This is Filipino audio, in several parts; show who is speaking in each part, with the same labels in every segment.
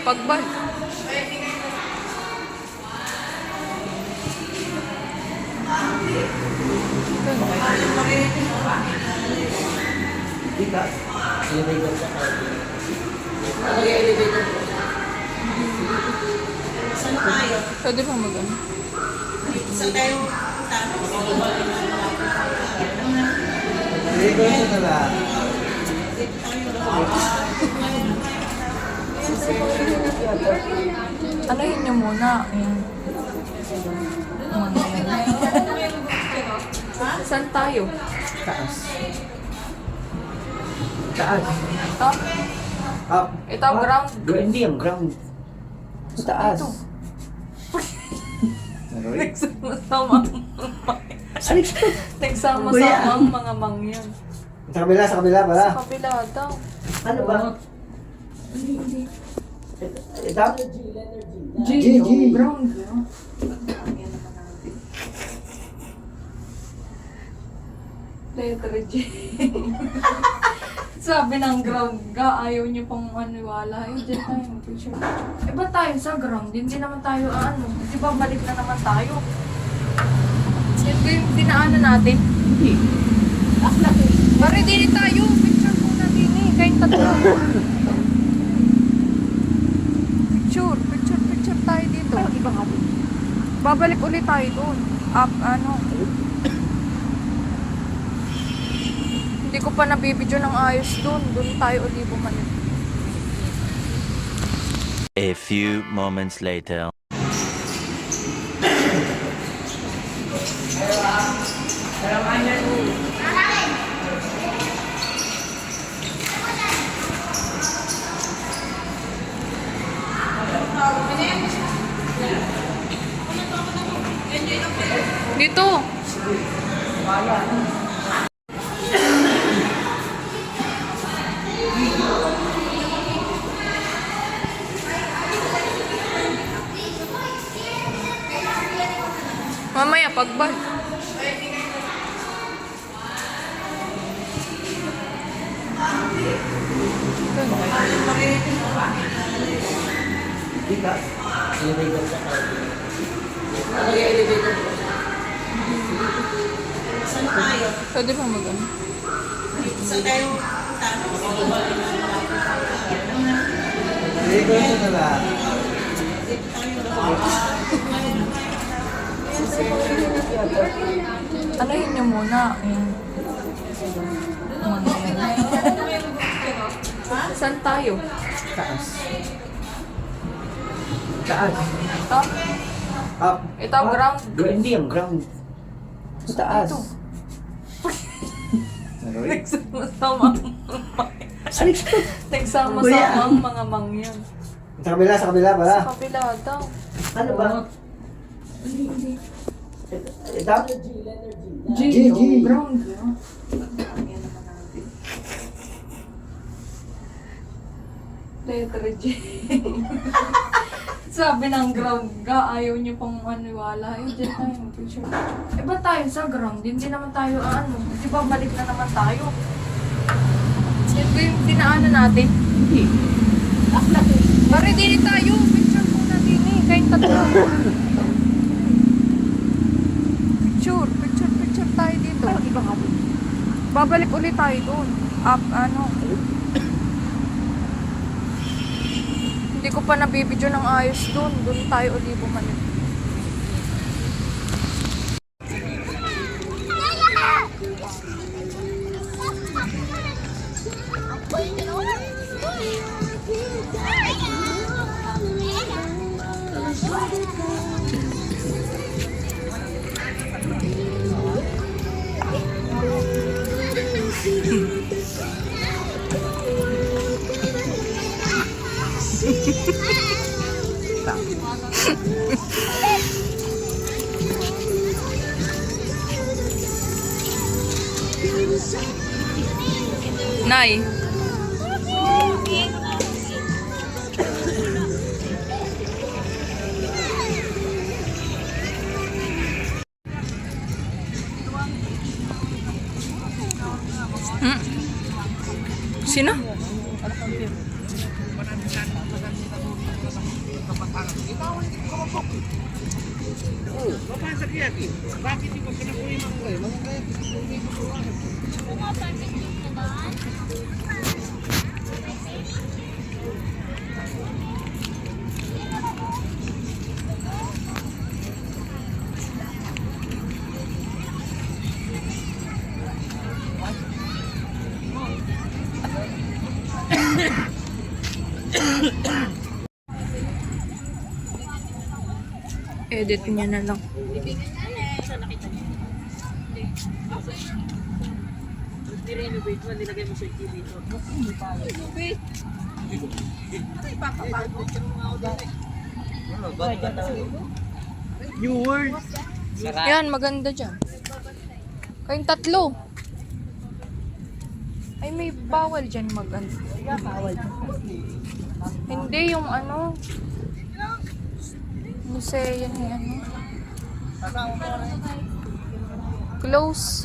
Speaker 1: pagbal.
Speaker 2: Dito, elevator sa car. Mag-elevator po. Saan tayo?
Speaker 1: Pwede pong mag-ano.
Speaker 2: Saan tayo punta? Elevator na lang.
Speaker 1: Alahin niyo muna. Ayan. Saan tayo?
Speaker 2: Taas. Taas.
Speaker 1: Top?
Speaker 2: Up.
Speaker 1: Ito, ground.
Speaker 2: Hindi ang ground. Taas.
Speaker 1: Ito.
Speaker 2: Naroy?
Speaker 1: Nagsama-sama. Nagsama-sama ang mga mangyan.
Speaker 2: Sa kabila pala.
Speaker 1: Sa kabila daw.
Speaker 2: Ano ba? Ito?
Speaker 1: G.
Speaker 2: G.
Speaker 1: Ground. Letter G. Sabi ng ground ga, ayaw niyo pang maniwala. Ayun, dyan tayo mag-picture. Eh, ba't tayo sa ground? Hindi naman tayo, di ba balik na naman tayo? Yan ba yung dinaanan natin?
Speaker 2: Hindi.
Speaker 1: Pare, din tayo. Picture po natin eh. Kahit tatlo. Picture tayo dito. Iba nga. Babalik ulit tayo doon. Hindi ko pa nabibidyo ng ayos doon. Doon tayo ulit bumalik.
Speaker 3: A few moments later.
Speaker 1: Dito. Mamaya pagbal.
Speaker 2: Dito, elevator sa car. Mag-elevator po. Saan tayo?
Speaker 1: Pwede pong mag-ano.
Speaker 2: Saan tayo punta? Elevator na lang.
Speaker 1: Alahin niyo muna. Ayan. Saan tayo?
Speaker 2: Taas. Taas.
Speaker 1: Top?
Speaker 2: Up.
Speaker 1: Ito, ground.
Speaker 2: Hindi ang ground. Taas.
Speaker 1: Ito.
Speaker 2: Naroy?
Speaker 1: Nagsama-sama ang mga mangyan.
Speaker 2: Sa kabila pala.
Speaker 1: Sa kabila daw.
Speaker 2: Ano ba? Ito?
Speaker 1: G.
Speaker 2: G.
Speaker 1: Ground. Letter G. Sabi ng ground ga, ayaw niyo pang maniwala. Ayun, dyan tayo mag-picture. Eh, ba't tayo sa ground? Hindi naman tayo, di ba balik na naman tayo? Yan ba yung dinaanan natin?
Speaker 2: Hindi.
Speaker 1: Pare, din tayo. Picture po natin eh. Kahit tatlo. Picture tayo dito. Iba nga. Babalik ulit tayo doon. Hindi ko pa nabibidyo ng ayos doon. Doon tayo ulit bumalik. Nay. Sino? Edit niya na lang.
Speaker 4: I-renovate mo, nilagay mo sa TV dito. New World.
Speaker 1: Yan, maganda dyan. Kayong tatlo. Ay, may bawal dyan mag-ano. Hindi, yung ano. Museo yan yung ano. Close.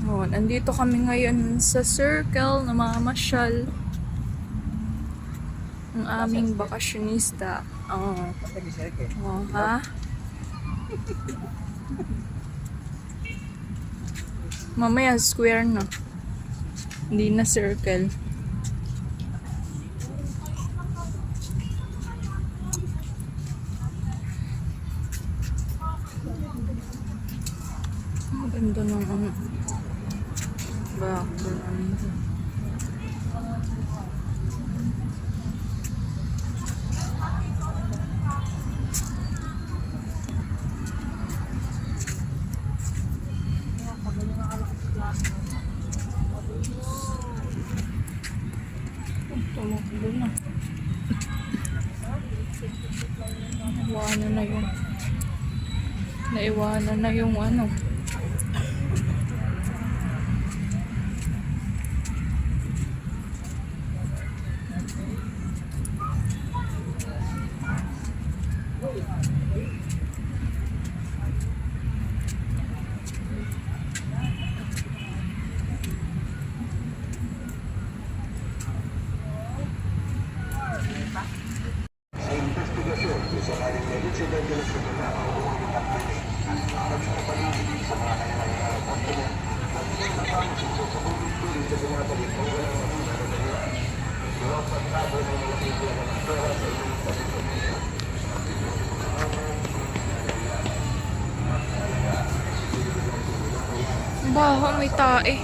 Speaker 1: Oh, nandito kami ngayon sa Circle na mamasyal. Ang aming bakasyonista. Oh. Oh, ha? Mamaya square na. Hindi na circle. Ang ganda ng ano. Background. Tumakbo na. Naiwanan na yung ano. Baho, may tae.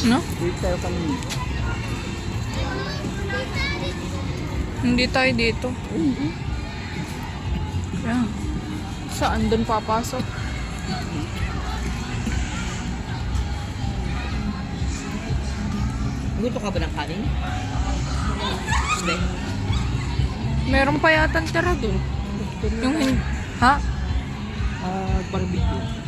Speaker 1: No? Hindi tayo dito. Yan. Saan doon papasok?
Speaker 4: Gusto ka ba ng kanin? Hindi.
Speaker 1: Meron pa yata tira doon. Yung ha?
Speaker 4: Barbecue.